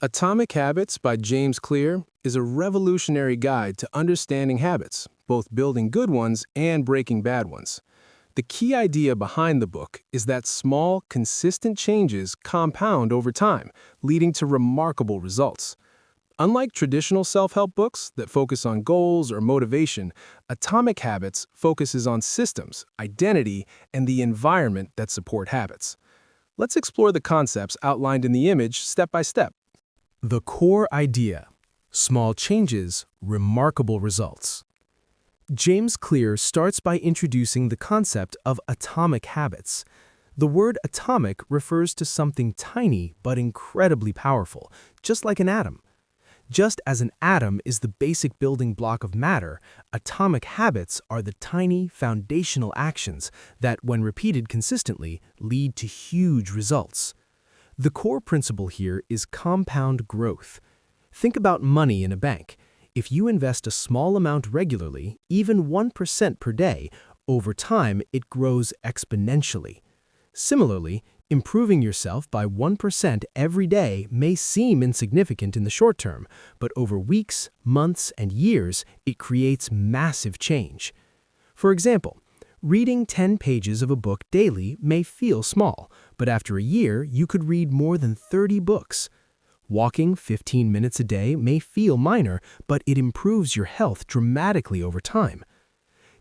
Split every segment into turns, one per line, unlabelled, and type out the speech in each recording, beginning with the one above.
Atomic Habits by James Clear is a revolutionary guide to understanding habits, both building good ones and breaking bad ones. The key idea behind the book is that small, consistent changes compound over time, leading to remarkable results. Unlike traditional self-help books that focus on goals or motivation, Atomic Habits focuses on systems, identity, and the environment that support habits. Let's explore the concepts outlined in the image step by step. The core idea: small changes, remarkable results. James Clear starts by introducing the concept of atomic habits. The word atomic refers to something tiny but incredibly powerful, just like an atom. Just as an atom is the basic building block of matter, atomic habits are the tiny, foundational actions that, when repeated consistently, lead to huge results. The core principle here is compound growth. Think about money in a bank. If you invest a small amount regularly, even 1% per day, over time it grows exponentially. Similarly, improving yourself by 1% every day may seem insignificant in the short term, but over weeks, months, and years, it creates massive change. For example, reading 10 pages of a book daily may feel small, but after a year, you could read more than 30 books. Walking 15 minutes a day may feel minor, but it improves your health dramatically over time.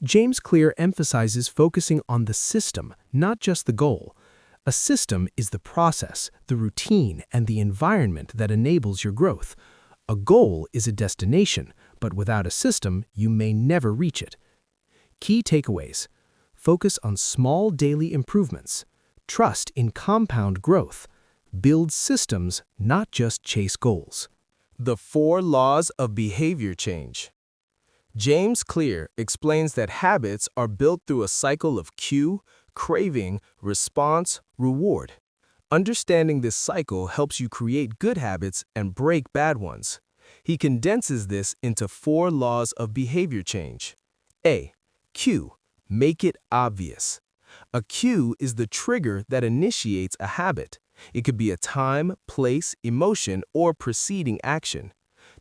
James Clear emphasizes focusing on the system, not just the goal. A system is the process, the routine, and the environment that enables your growth. A goal is a destination, but without a system, you may never reach it. Key takeaways: focus on small daily improvements. Trust in compound growth. Build systems, not just chase goals. The 4 laws of behavior change. James Clear explains that habits are built through a cycle of cue, craving, response, reward. Understanding this cycle helps you create good habits and break bad ones. He condenses this into 4 laws of behavior change. A. Cue. Make it obvious. A cue is the trigger that initiates a habit. It could be a time, place, emotion, or preceding action.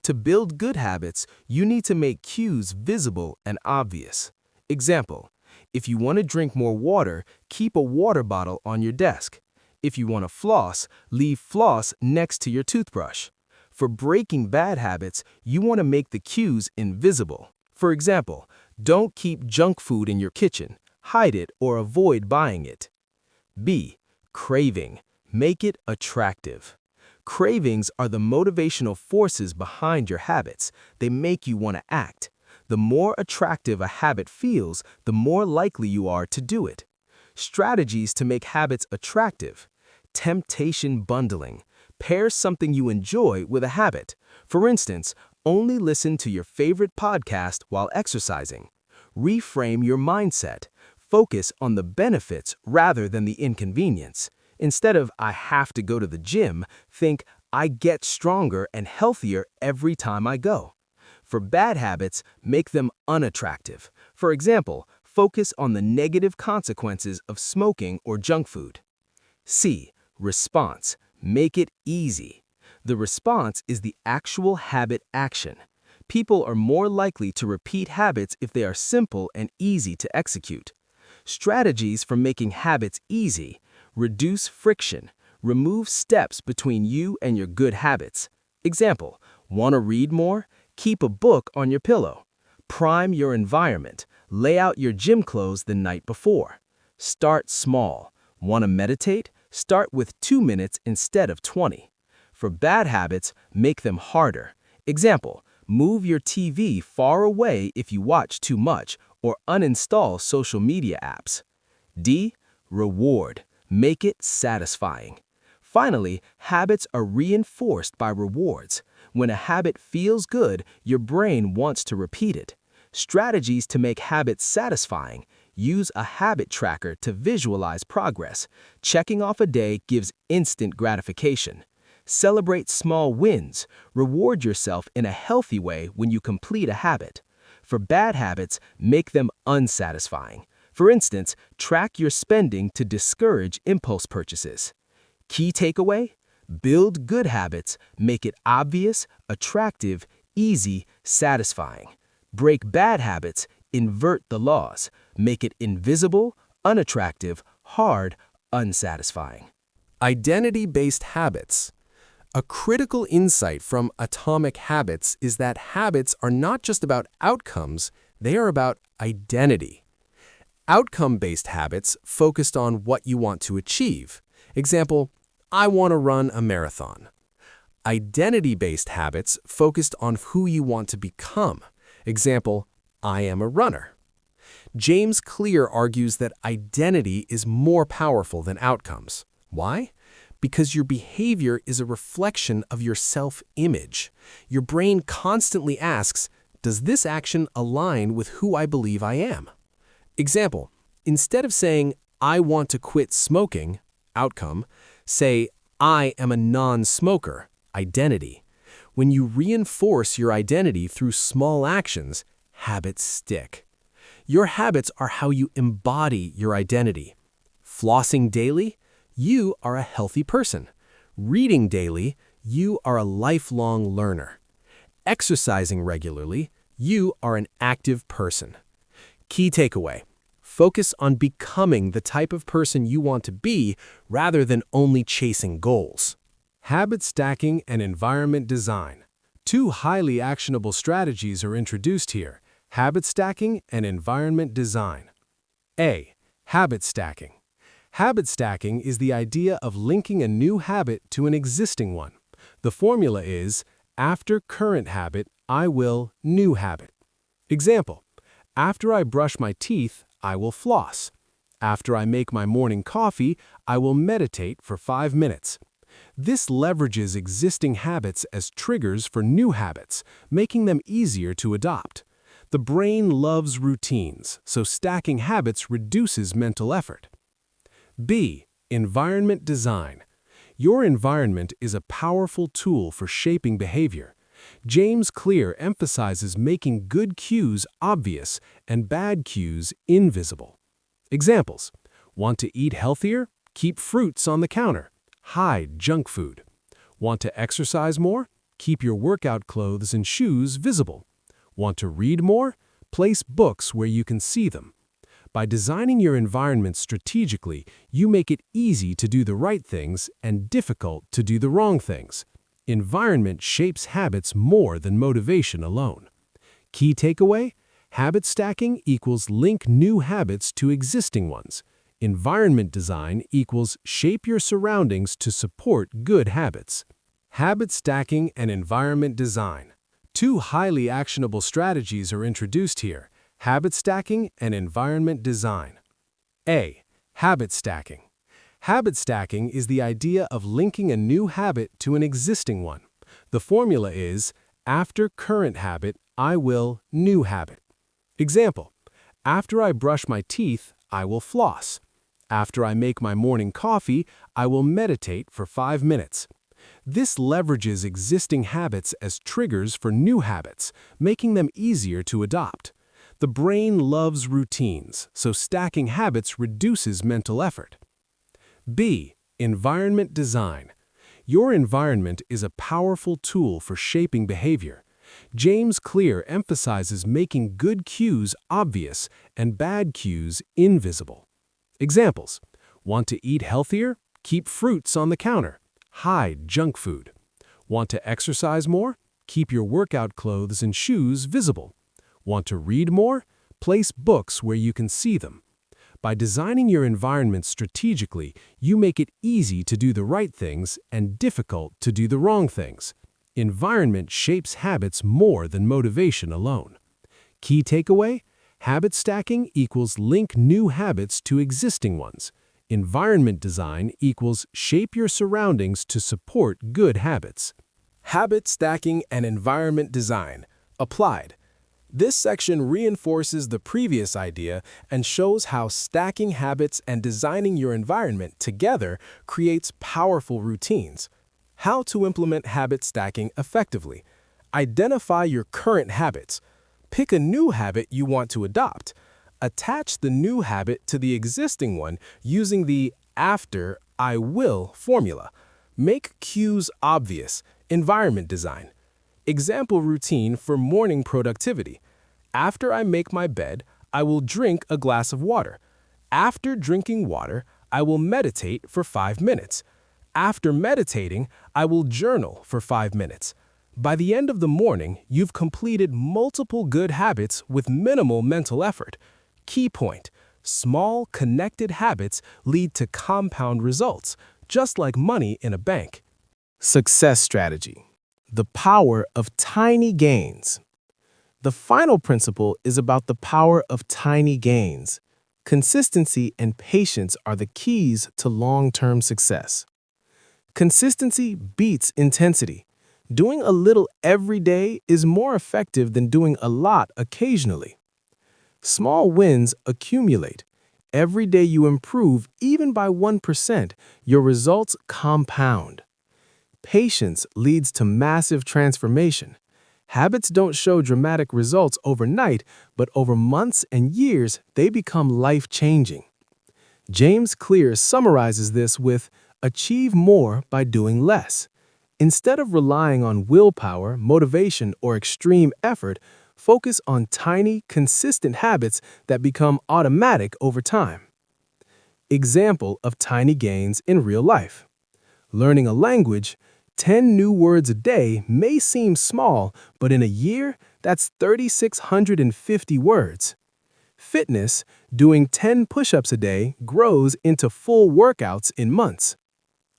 To build good habits, you need to make cues visible and obvious. Example: if you want to drink more water, keep a water bottle on your desk. If you want to floss, leave floss next to your toothbrush. For breaking bad habits, you want to make the cues invisible. For example, don't keep junk food in your kitchen. Hide it or avoid buying it. B. Craving. Make it attractive. Cravings are the motivational forces behind your habits. They make you want to act. The more attractive a habit feels, the more likely you are to do it. Strategies to make habits attractive. Temptation bundling. Pair something you enjoy with a habit. For instance, only listen to your favorite podcast while exercising. Reframe your mindset. Focus on the benefits rather than the inconvenience. Instead of "I have to go to the gym," think "I get stronger and healthier every time I go." For bad habits, make them unattractive. For example, focus on the negative consequences of smoking or junk food. C. Response. Make it easy. The response is the actual habit action. People are more likely to repeat habits if they are simple and easy to execute. Strategies for making habits easy: reduce friction. Remove steps between you and your good habits. Example: want to read more? Keep a book on your pillow. Prime your environment. Lay out your gym clothes the night before. Start small. Want to meditate? Start with 2 minutes instead of 20. For bad habits, make them harder. Example: move your TV far away if you watch too much, or uninstall social media apps. D. Reward. Make it satisfying. Finally, habits are reinforced by rewards. When a habit feels good, your brain wants to repeat it. Strategies to make habits satisfying: use a habit tracker to visualize progress. Checking off a day gives instant gratification. Celebrate small wins. Reward yourself in a healthy way when you complete a habit. For bad habits, make them unsatisfying. For instance, track your spending to discourage impulse purchases. Key takeaway:
Build good habits, make it obvious, attractive, easy, satisfying. Break bad habits, invert the laws, make it invisible, unattractive, hard, unsatisfying.
Identity-based habits. A critical insight from Atomic Habits is that habits are not just about outcomes, they are about identity. Outcome-based habits focused on what you want to achieve. Example, I want to run a marathon. Identity-based habits focused on who you want to become. Example, I am a runner. James Clear argues that identity is more powerful than outcomes. Why? Because your behavior is a reflection of your self-image. Your brain constantly asks, does this action align with who I believe I am? Example, instead of saying, I want to quit smoking, outcome, say, I am a non-smoker, identity. When you reinforce your identity through small actions, habits stick. Your habits are how you embody your identity. Flossing daily, you are a healthy person. Reading daily, you are a lifelong learner. Exercising regularly, you are an active person. Key takeaway: focus on becoming the type of person you want to be rather than only chasing goals. Habit stacking and environment design. Two highly actionable strategies are introduced here: habit stacking and environment design. A. Habit stacking. Habit stacking is the idea of linking a new habit to an existing one. The formula is, after current habit, I will new habit. Example, after I brush my teeth, I will floss. After I make my morning coffee, I will meditate for 5 minutes. This leverages existing habits as triggers for new habits, making them easier to adopt. The brain loves routines, so stacking habits reduces mental effort. B. Environment design. Your environment is a powerful tool for shaping behavior. James Clear emphasizes making good cues obvious and bad cues invisible. Examples: want to eat healthier? Keep fruits on the counter. Hide junk food. Want to exercise more? Keep your workout clothes and shoes visible. Want to read more? Place books where you can see them. By designing your environment strategically, you make it easy to do the right things and difficult to do the wrong things. Environment shapes habits more than motivation alone. Key takeaway: habit stacking equals link new habits to existing ones. Environment design equals shape your surroundings to support good habits. Habit stacking and environment design. Two highly actionable strategies are introduced here: habit stacking and environment design. A. Habit stacking. Habit stacking is the idea of linking a new habit to an existing one. The formula is, after current habit, I will new habit. Example, after I brush my teeth, I will floss. After I make my morning coffee, I will meditate for 5 minutes. This leverages existing habits as triggers for new habits, making them easier to adopt. The brain loves routines, so stacking habits reduces mental effort. B. Environment design. Your environment is a powerful tool for shaping behavior. James Clear emphasizes making good cues obvious and bad cues invisible. Examples: want to eat healthier? Keep fruits on the counter. Hide junk food. Want to exercise more? Keep your workout clothes and shoes visible. Want to read more? Place books where you can see them. By designing your environment strategically, you make it easy to do the right things and difficult to do the wrong things. Environment shapes habits more than motivation alone. Key takeaway: habit stacking equals link new habits to existing ones. Environment design equals shape your surroundings to support good habits. Habit stacking and environment design. Applied. This section reinforces the previous idea and shows how stacking habits and designing your environment together creates powerful routines. How to implement habit stacking effectively. Identify your current habits. Pick a new habit you want to adopt. Attach the new habit to the existing one using the after I will formula. Make cues obvious. Environment design. Example routine for morning productivity. After I make my bed, I will drink a glass of water. After drinking water, I will meditate for 5 minutes. After meditating, I will journal for 5 minutes. By the end of the morning, you've completed multiple good habits with minimal mental effort. Key point: small, connected habits lead to compound results, just like money in a bank. Success strategy: the power of tiny gains. The final principle is about the power of tiny gains. Consistency and patience are the keys to long-term success. Consistency beats intensity. Doing a little every day is more effective than doing a lot occasionally. Small wins accumulate. Every day you improve, even by 1%, your results compound. Patience leads to massive transformation. Habits don't show dramatic results overnight, but over months and years, they become life-changing. James Clear summarizes this with, "Achieve more by doing less." Instead of relying on willpower, motivation, or extreme effort, focus on tiny, consistent habits that become automatic over time. Example of tiny gains in real life. Learning a language, 10 new words a day may seem small, but in a year, that's 3,650 words. Fitness, doing 10 push-ups a day grows into full workouts in months.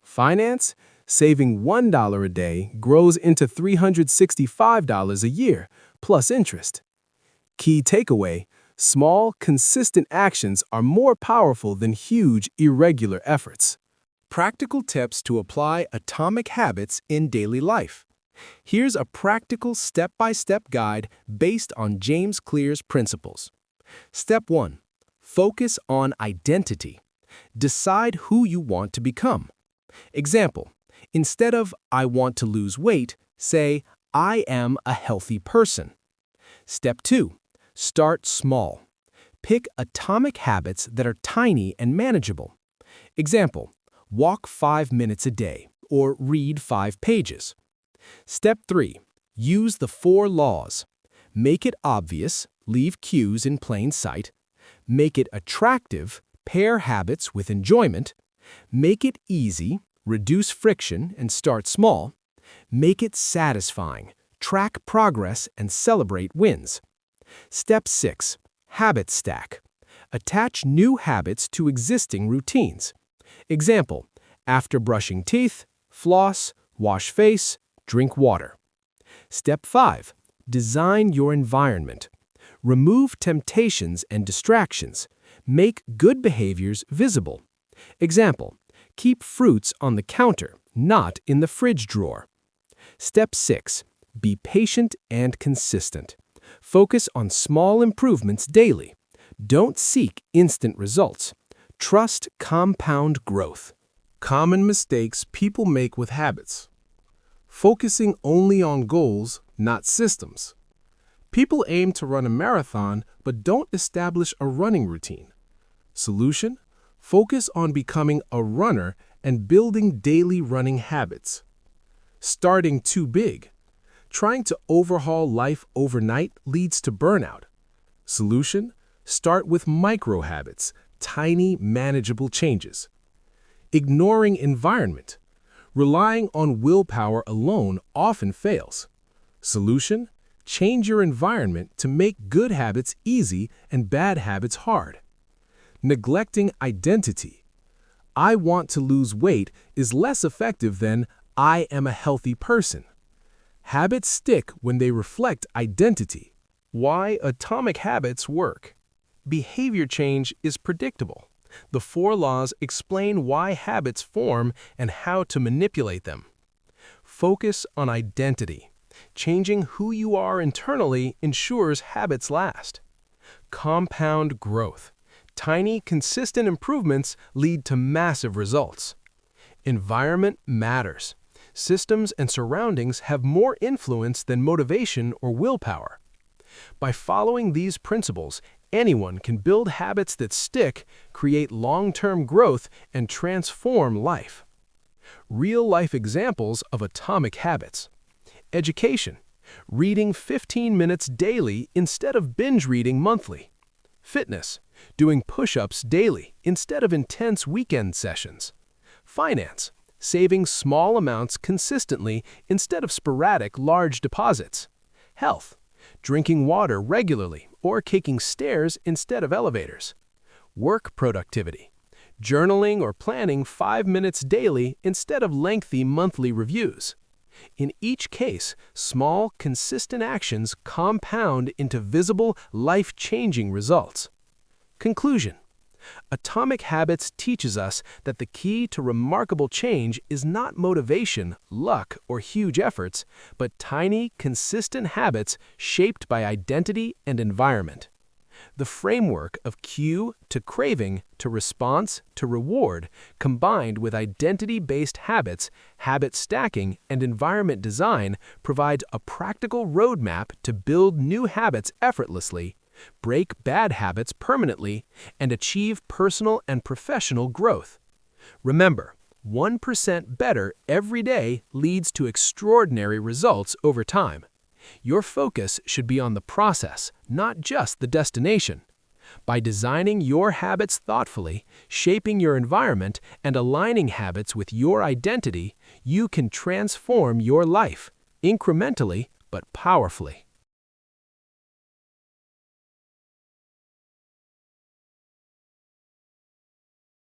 Finance, saving $1 a day grows into $365 a year, plus interest. Key takeaway: small, consistent actions are more powerful than huge, irregular efforts. Practical tips to apply atomic habits in daily life. Here's a practical step-by-step guide based on James Clear's principles. Step 1. Focus on identity. Decide who you want to become. Example: instead of "I want to lose weight," say "I am a healthy person." Step 2. Start small. Pick atomic habits that are tiny and manageable. Example: walk 5 minutes a day or read 5 pages. Step 3. Use the 4 laws. Make it obvious, leave cues in plain sight. Make it attractive, pair habits with enjoyment. Make it easy, reduce friction and start small. Make it satisfying, track progress and celebrate wins. Step 6. Habit stack. Attach new habits to existing routines. Example: after brushing teeth, floss, wash face, drink water. Step 5. Design your environment. Remove temptations and distractions. Make good behaviors visible. Example: keep fruits on the counter, not in the fridge drawer. Step 6. Be patient and consistent. Focus on small improvements daily. Don't seek instant results. Trust compound growth. Common mistakes people make with habits. Focusing only on goals, not systems. People aim to run a marathon but don't establish a running routine. Solution: focus on becoming a runner and building daily running habits. Starting too big. Trying to overhaul life overnight leads to burnout. Solution: start with micro habits, tiny, manageable changes. Ignoring environment. Relying on willpower alone often fails. Solution: change your environment to make good habits easy and bad habits hard. Neglecting identity. "I want to lose weight" is less effective than "I am a healthy person." Habits stick when they reflect identity. Why atomic habits work. Behavior change is predictable. The 4 laws explain why habits form and how to manipulate them. Focus on identity. Changing who you are internally ensures habits last. Compound growth. Tiny, consistent improvements lead to massive results. Environment matters. Systems and surroundings have more influence than motivation or willpower. By following these principles, anyone can build habits that stick, create long-term growth, and transform life. Real-life examples of atomic habits. Education. Reading 15 minutes daily instead of binge reading monthly. Fitness. Doing push-ups daily instead of intense weekend sessions. Finance. Saving small amounts consistently instead of sporadic large deposits. Health. Drinking water regularly or taking stairs instead of elevators. Work productivity. Journaling or planning 5 minutes daily instead of lengthy monthly reviews. In each case, small, consistent actions compound into visible, life-changing results. Conclusion. Atomic Habits teaches us that the key to remarkable change is not motivation, luck, or huge efforts, but tiny, consistent habits shaped by identity and environment. The framework of cue to craving to response to reward, combined with identity-based habits, habit stacking, and environment design, provides a practical roadmap to build new habits effortlessly, break bad habits permanently, and achieve personal and professional growth. Remember, 1% better every day leads to extraordinary results over time. Your focus should be on the process, not just the destination. By designing your habits thoughtfully, shaping your environment, and aligning habits with your identity, you can transform your life, incrementally but powerfully.